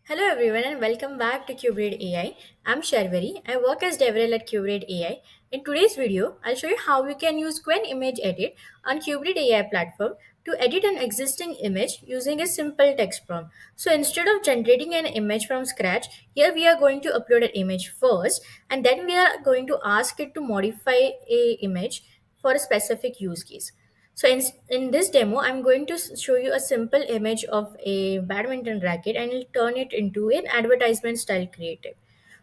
Hello everyone and welcome back to Cubrate AI. I'm Sharvari. I work as DevRel at Cubrate AI. In today's video, I'll show you how we can use Quen Image Edit on Cubrate AI platform to edit an existing image using a simple text prompt. So instead of generating an image from scratch, here we are going to upload an image first and then we are going to ask it to modify a image for a specific use case. So in this demo, I'm going to show you a simple image of a badminton racket and I'll turn it into an advertisement style creative.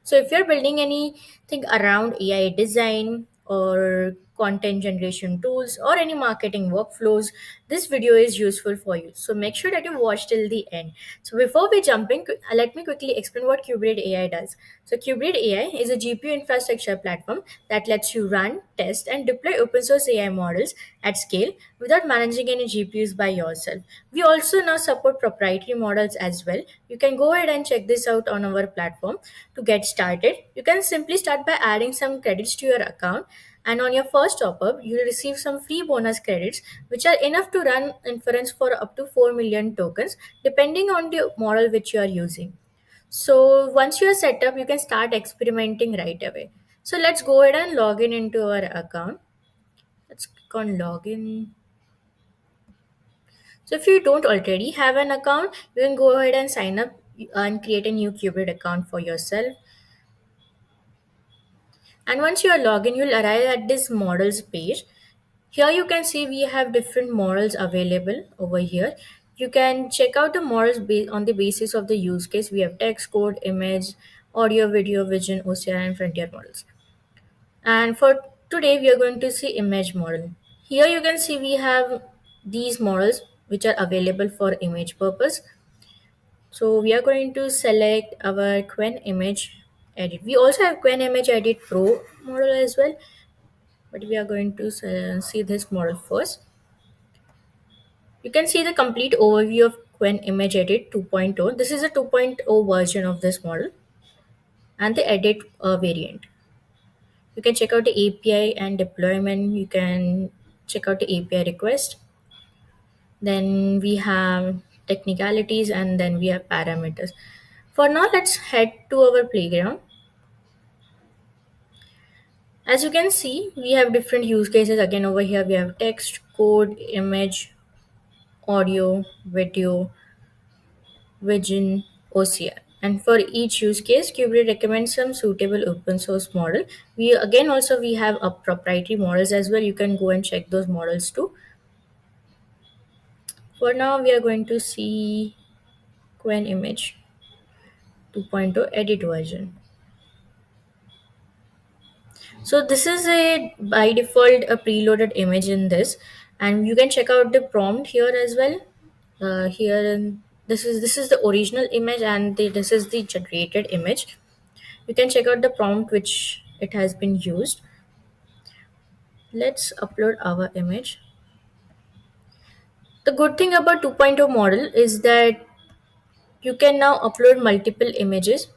So if you're building anything around AI design or content generation tools or any marketing workflows, this video is useful for you. So make sure that you watch till the end. So before we jump in, let me quickly explain what Kubernetes AI does. So Kubernetes AI is a GPU infrastructure platform that lets you run, test, and deploy open source AI models at scale without managing any GPUs by yourself. We also now support proprietary models as well. You can go ahead and check this out on our platform. To get started, you can simply start by adding some credits to your account, and on your first top up, you'll receive some free bonus credits which are enough to run inference for up to 4 million tokens depending on the model which you are using. So once you are set up, you can start experimenting right away. So let's go ahead and log in into our account. Let's click on login. So if you don't already have an account, you can go ahead and sign up and create a new Qubit account for yourself. And once you are logged in, you'll arrive at this models page. Here you can see we have different models available over here. You can check out the models on the basis of the use case. We have text, code, image, audio, video, vision, OCR, and frontier models. And for today, we are going to see image model. Here you can see we have these models which are available for image purpose. So we are going to select our Quen image edit. We also have Quen image edit pro model as well, but we are going to see this model first. You can see the complete overview of Quen image edit 2.0. This is a 2.0 version of this model and the edit variant. You can check out the API and deployment. You can check out the API request. Then we have technicalities and then we have parameters. For now, let's head to our playground. As you can see, we have different use cases. Again, over here we have text, code, image, audio, video, vision, OCR. And for each use case, Kubernetes recommends some suitable open source model. We have a proprietary models as well. You can go and check those models too. For now, we are going to see Quen image 2.0 edit version. So this is a by default a preloaded image in this, and you can check out the prompt here as well. Here and this is the original image, and this is the generated image. You can check out the prompt which it has been used. Let's upload our image. The good thing about 2.0 model is that you can now upload multiple images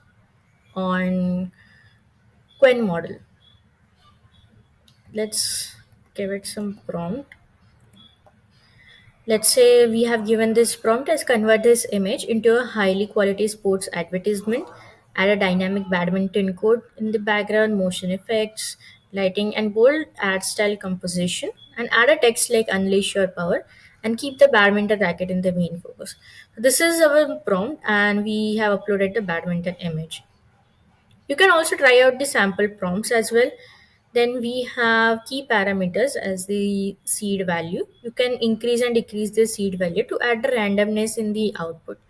on Quen model. Let's give it some prompt. Let's say we have given this prompt as convert this image into a highly quality sports advertisement, add a dynamic badminton code in the background, motion effects, lighting, and bold ad style composition, and add a text like unleash your power and keep the badminton racket in the main focus. This is our prompt, and we have uploaded the badminton image. You can also try out the sample prompts as well. Then we have key parameters as the seed value. You can increase and decrease the seed value to add the randomness in the output.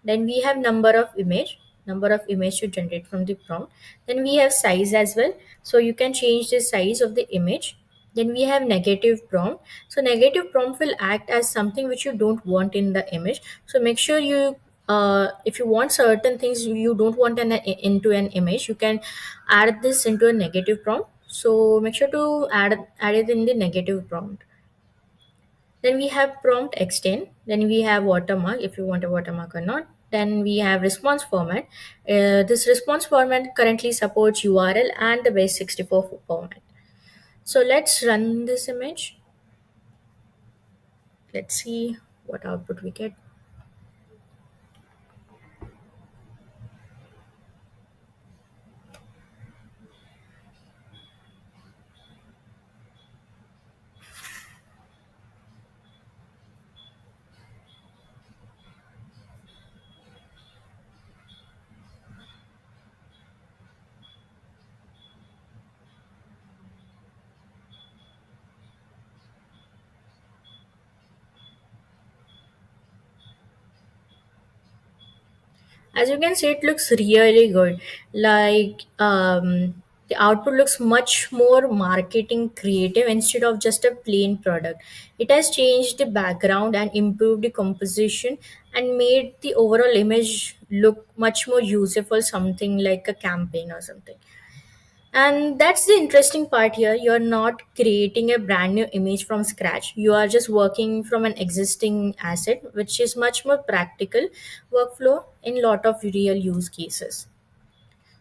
Then we have number of image to generate from the prompt. Then we have size as well. So you can change the size of the image. Then we have negative prompt. So negative prompt will act as something which you don't want in the image. So make sure if you want certain things you don't want into an image, you can add this into a negative prompt. So make sure to add it in the negative prompt. Then we have prompt extend. Then we have watermark if you want a watermark or not. Then we have response format. This response format currently supports URL and the base64 format. So let's run this image. Let's see what output we get. As you can see, it looks really good. Like the output looks much more marketing creative instead of just a plain product. It has changed the background and improved the composition and made the overall image look much more useful, something like a campaign or something. And that's the interesting part here. You're not creating a brand new image from scratch. You are just working from an existing asset, which is much more practical workflow in lot of real use cases.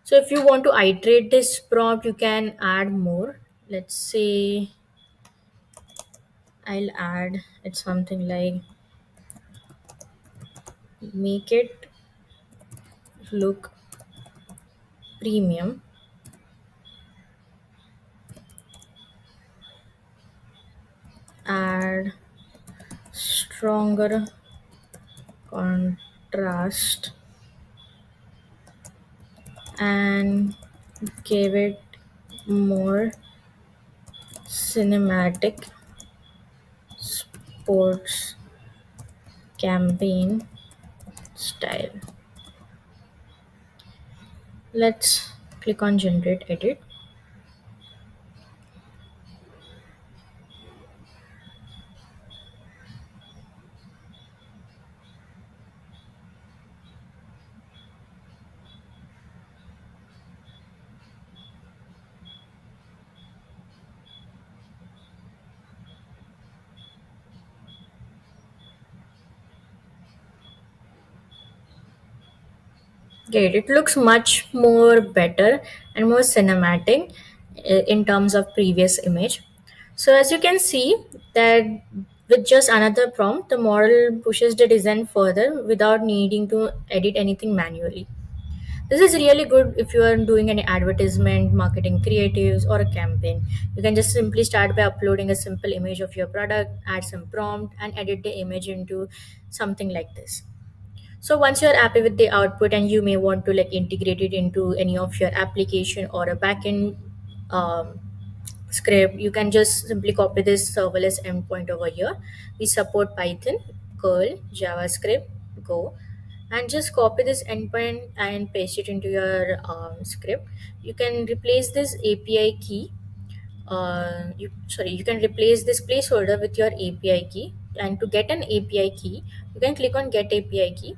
So if you want to iterate this prompt, you can add more. Let's say I'll add it's something like make it look premium, add stronger contrast, and give it more cinematic sports campaign style. Let's click on generate edit. Great, it looks much more better and more cinematic in terms of previous image. So as you can see that with just another prompt, the model pushes the design further without needing to edit anything manually. This is really good if you are doing any advertisement, marketing creatives, or a campaign. You can just simply start by uploading a simple image of your product, add some prompt, and edit the image into something like this. So once you're happy with the output and you may want to like integrate it into any of your application or a backend um, script, you can just simply copy this serverless endpoint over here. We support Python, Curl, JavaScript, Go, and just copy this endpoint and paste it into your script. You can replace this API key. You can replace this placeholder with your API key. And to get an API key, you can click on Get API key.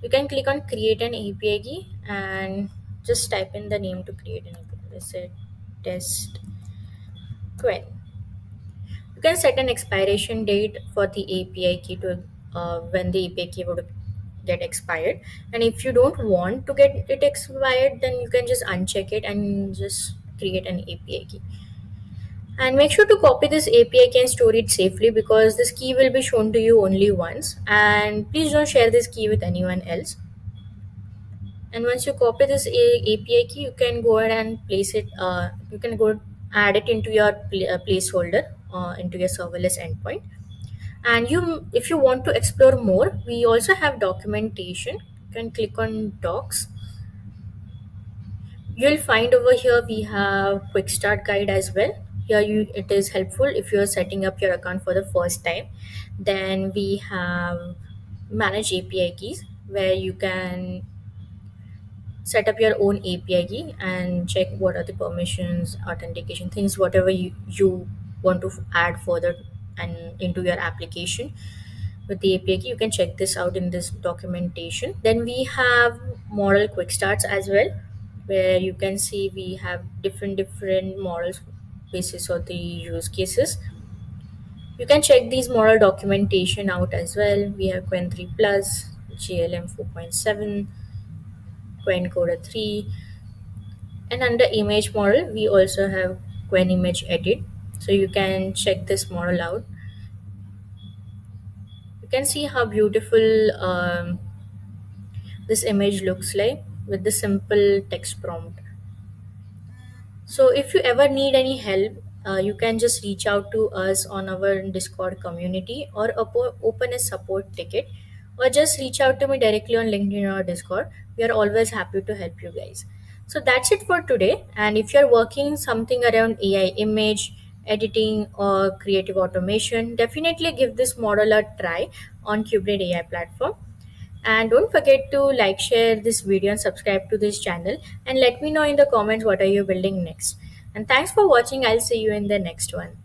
You can click on Create an API key and just type in the name to create an API. Let's say test Quen. You can set an expiration date for the API key to when the API key would get expired. And if you don't want to get it expired, then you can just uncheck it and just create an API key. And make sure to copy this API key and store it safely because this key will be shown to you only once. And please don't share this key with anyone else. And once you copy this API key, you can go ahead and place it. You can go add it into your placeholder into your serverless endpoint. And if you want to explore more, we also have documentation. You can click on Docs. You'll find over here we have quick start guide as well. Here it is helpful if you're setting up your account for the first time. Then we have manage API keys where you can set up your own API key and check what are the permissions, authentication things, whatever you want to add further and into your application with the API key. You can check this out in this documentation. Then we have model quick starts as well, where you can see we have different models basis of the use cases. You can check these model documentation out as well. We have Quen 3 Plus, GLM 4.7, Quen Coder 3, and under image model, we also have Quen Image Edit. So you can check this model out. You can see how beautiful this image looks like with the simple text prompt. So if you ever need any help, you can just reach out to us on our Discord community or open a support ticket or just reach out to me directly on LinkedIn or Discord. We are always happy to help you guys. So that's it for today. And if you're working something around AI image editing or creative automation, definitely give this model a try on Kubernetes AI platform. And don't forget to like, share this video and subscribe to this channel, and let me know in the comments what are you building next. And thanks for watching. I'll see you in the next one.